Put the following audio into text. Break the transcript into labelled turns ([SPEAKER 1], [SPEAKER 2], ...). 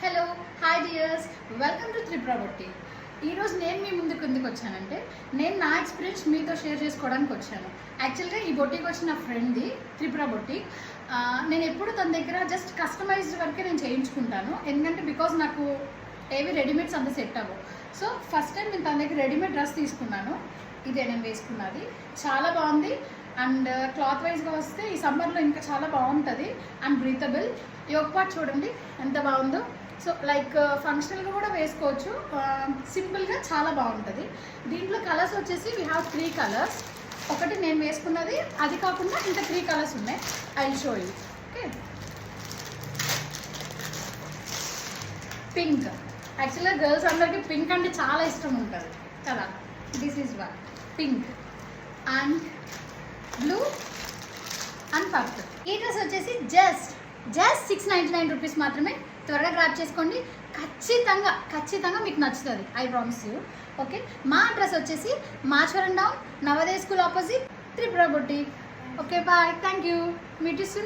[SPEAKER 1] Hello hi dears, welcome to Tripura boutique. ఈరోజు నేను మీ ముందుకు ఎందుకు వచ్చానంటే నేను నా ఎక్స్పీరియన్స్ మీతో షేర్ చేసుకోవడానికి వచ్చాను. యాక్చువల్గా ఈ బొటిక్ వచ్చిన నా ఫ్రెండ్ది త్రిపుర బొటిక్. నేను ఎప్పుడు తన దగ్గర జస్ట్ కస్టమైజ్డ్ వరకే నేను చేయించుకుంటాను, ఎందుకంటే బికాజ్ నాకు ఏవి రెడీమేడ్స్ అంత సెట్ అవ్వవు. సో ఫస్ట్ టైం నేను తన దగ్గర రెడీమేడ్ డ్రెస్ తీసుకున్నాను. ఇదే నేను వేసుకున్నది, చాలా బాగుంది. అండ్ క్లాత్ వైజ్గా వస్తే ఈ సమ్మర్లో ఇంకా చాలా బాగుంటుంది అండ్ బ్రీతబుల్. ఈ ఒక పార్ట్ చూడండి ఎంత బాగుందో. సో లైక్ ఫంక్షనల్గా కూడా వేసుకోవచ్చు, సింపుల్గా చాలా బాగుంటుంది. దీంట్లో కలర్స్ వచ్చేసి వీ హ్యావ్ 3 కలర్స్. ఒకటి నేను వేసుకున్నది, అది కాకుండా ఇంకా 3 కలర్స్ ఉన్నాయి. I will show you. Okay, pink. యాక్చువల్గా గర్ల్స్ అందరికీ పింక్ అంటే చాలా ఇష్టం ఉంటుంది కదా. This is one pink and blue and purple. ఈ డ్రెస్ వచ్చేసి జస్ట్ 699 రూపీస్ మాత్రమే. త్వరగా గ్రాప్ చేసుకోండి, ఖచ్చితంగా మీకు నచ్చుతుంది, ఐ ప్రామిస్ యూ. ఓకే, మా అడ్రస్ వచ్చేసి Machavaram down, Navodaya school opposite, Tripura boutique. Okay bye, thank you. Meet you soon.